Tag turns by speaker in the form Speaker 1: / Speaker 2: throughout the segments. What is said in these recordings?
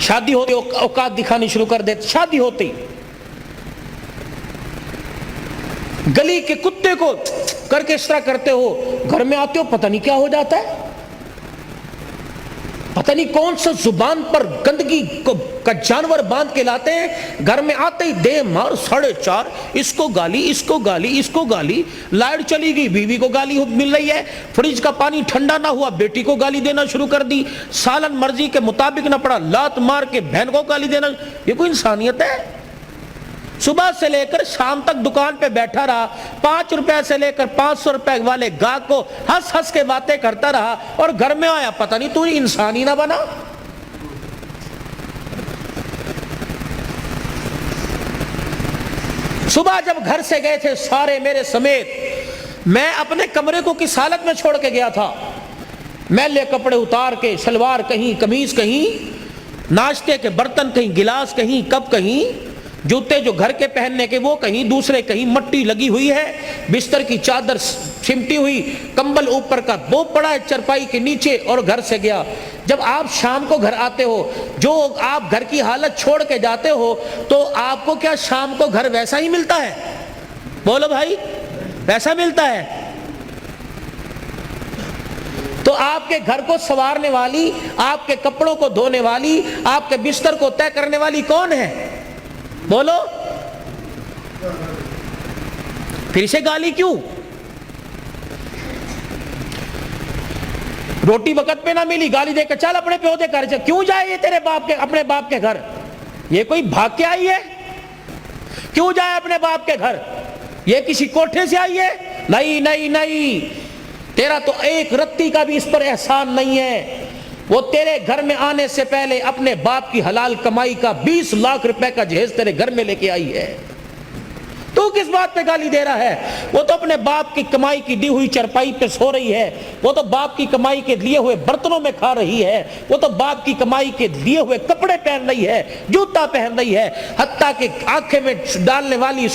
Speaker 1: شادی ہوتی اوقات دکھانی شروع کر دیتے، شادی ہوتی گلی کے کتے کو کر کے اس طرح کرتے ہو، گھر میں آتے ہو پتہ نہیں کیا ہو جاتا ہے، پتہ نہیں کون سا زبان پر گندگی کا جانور باندھ کے لاتے ہیں، گھر میں آتے ہی دے مار 4:30، اس کو گالی اس کو گالی اس کو گالی، لائٹ چلی گئی بیوی کو گالی مل رہی ہے، فریج کا پانی ٹھنڈا نہ ہوا بیٹی کو گالی دینا شروع کر دی، سالن مرضی کے مطابق نہ پڑا لات مار کے بہن کو گالی دینا۔ یہ کوئی انسانیت ہے؟ صبح سے لے کر شام تک دکان پہ بیٹھا رہا، 5 روپے سے لے کر 500 روپے والے گاہک کو ہنس ہنس کے باتیں کرتا رہا، اور گھر میں آیا پتہ نہیں تو انسان ہی نہ بنا۔ صبح جب گھر سے گئے تھے سارے میرے سمیت، میں اپنے کمرے کو کس حالت میں چھوڑ کے گیا تھا، میلے کپڑے اتار کے، شلوار کہیں، قمیض کہیں، ناشتے کے برتن کہیں، گلاس کہیں، کپ کہیں، جوتے جو گھر کے پہننے کے وہ کہیں، دوسرے کہیں، مٹی لگی ہوئی ہے، بستر کی چادر سمٹی ہوئی، کمبل اوپر کا بو پڑا ہے چرپائی کے نیچے، اور گھر سے گیا۔ جب آپ شام کو گھر آتے ہو، جو آپ گھر کی حالت چھوڑ کے جاتے ہو، تو آپ کو کیا شام کو گھر ویسا ہی ملتا ہے؟ بولو بھائی، ویسا ملتا ہے؟ تو آپ کے گھر کو سنوارنے والی، آپ کے کپڑوں کو دھونے والی، آپ کے بستر کو طے کرنے والی کون ہے؟ بولو، پھر سے گالی کیوں؟ روٹی وقت پہ نہ ملی، گالی دے کے چل اپنے پیو دے گھر، کیوں جائے یہ تیرے باپ کے، اپنے باپ کے گھر؟ یہ کوئی بھاگ کے آئی ہے؟ کیوں جائے اپنے باپ کے گھر؟ یہ کسی کوٹھے سے آئی ہے؟ نہیں نہیں نہیں، تیرا تو ایک رتی کا بھی اس پر احسان نہیں ہے۔ وہ تیرے گھر میں آنے سے پہلے اپنے باپ کی حلال کمائی کا 20 لاکھ روپے کا جہیز تیرے گھر میں لے کے آئی ہے، تو کس بات پہ گالی دے رہا ہے؟ وہ تو اپنے باپ کی کمائی کی دی ہوئی چرپائی پہ سو رہی ہے، وہ تو باپ کی کمائی کے لیے ہوئے برتنوں میں کھا رہی ہے، وہ تو باپ کی کمائی کے لیے ہوئے کپڑے پہن رہی ہے، جوتا پہن رہی ہے، حتیٰ کہ آنکھیں میں ڈالنے والی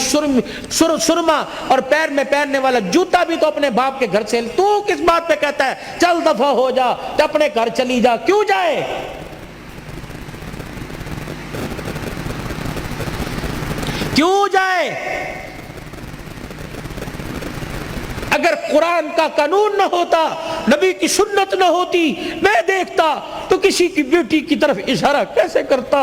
Speaker 1: سرما اور پیر میں پہننے والا جوتا بھی تو اپنے باپ کے گھر سے۔ تو کس بات پہ کہتا ہے چل دفع ہو جا، تو اپنے گھر چلی جا؟ کیوں جائے؟ کیوں جائے؟ اگر قرآن کا قانون نہ ہوتا، نبی کی سنت نہ ہوتی، میں دیکھتا تو کسی کی بیٹی کی طرف اشارہ کیسے کرتا؟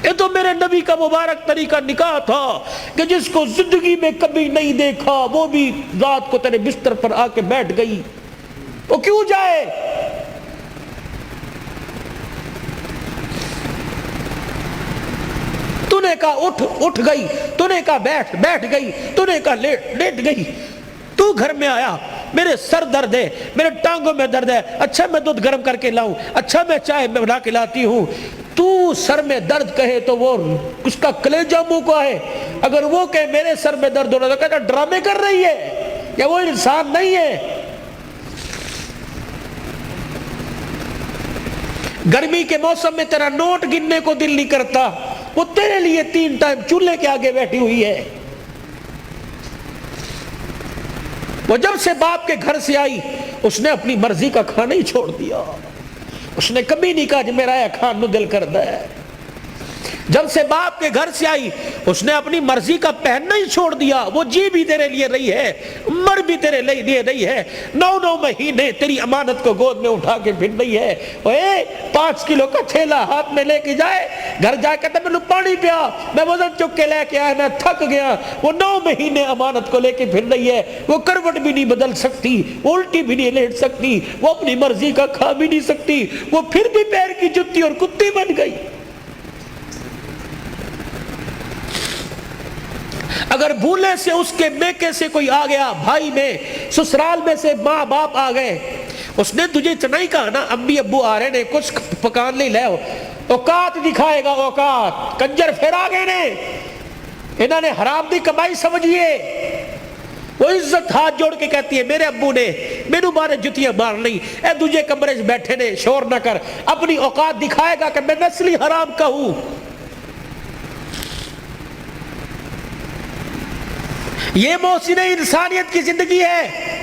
Speaker 1: یہ تو میرے نبی کا مبارک طریقہ نکاح تھا کہ جس کو زندگی میں کبھی نہیں دیکھا وہ بھی رات کو تیرے بستر پر آ کے بیٹھ گئی، وہ کیوں جائے؟ تو نے کہا اٹھ گئی، تو نے کہا بیٹھ گئی، تو نے کہا لیٹ گئی، تو گھر میں آیا میرے سر درد ہے، میرے ٹانگوں میں درد ہے، اچھا میں دودھ گرم کر کے لاؤں، اچھا میں چائے بنا کے لاتی ہوں۔ تو سر میں درد کہے تو وہ اس کا کلیجہ منہ کو ہے، اگر وہ کہے میرے سر میں درد ہو رہا تو کہتا ڈرامے کر رہی ہے، یا وہ انسان نہیں ہے؟ گرمی کے موسم میں تیرا نوٹ گننے کو دل نہیں کرتا، وہ تیرے لیے 3 ٹائم چولہے کے آگے بیٹھی ہوئی ہے۔ وہ جب سے باپ کے گھر سے آئی اس نے اپنی مرضی کا کھانا ہی چھوڑ دیا، اس نے کبھی نہیں کہا کہ میرا یہ کھان نو دل کردا ہے۔ جب سے باپ کے گھر سے آئی اس نے اپنی مرضی کا پہننا ہی چھوڑ دیا، وہ جی بھی تیرے لیے رہی ہے، مر بھی تیرے لیے رہی ہے، 9 مہینے تیری امانت کو گود میں اٹھا کے پھر رہی ہے۔ 5 کلو کا تھیلا ہاتھ میں لے کے جائے، گھر جا کے کہتا میں پانی پیا، میں وزن چک کے لے کے آیا، میں تھک گیا۔ وہ 9 مہینے امانت کو لے کے پھر رہی ہے، وہ کروٹ بھی نہیں بدل سکتی، وہ الٹی بھی نہیں لیٹ سکتی، وہ اپنی مرضی کا کھا بھی نہیں سکتی، وہ پھر بھی پیر کی جتی اور کتی بن گئی۔ اگر بھولے سے اس کے میکے سے کوئی آ گیا، بھائی میں سسرال میں سے ماں باپ آ گئے، اس نے تجھے اتنا ہی کہا نا امی ابو آ رہے نے کچھ پکان نہیں لے، اوقات دکھائے گا، اوقات کنجر پھر آ گئے نے، انہوں نے حرام دی کمائی سمجھیے۔ وہ عزت ہاتھ جوڑ کے کہتی ہے میرے ابو نے میرے بارے جتیاں مار لی، اے دجے کمرے سے بیٹھے نے، شور نہ کر، اپنی اوقات دکھائے گا کہ میں نسلی حرام کا ہوں۔ یہ محسن انسانیت کی زندگی ہے۔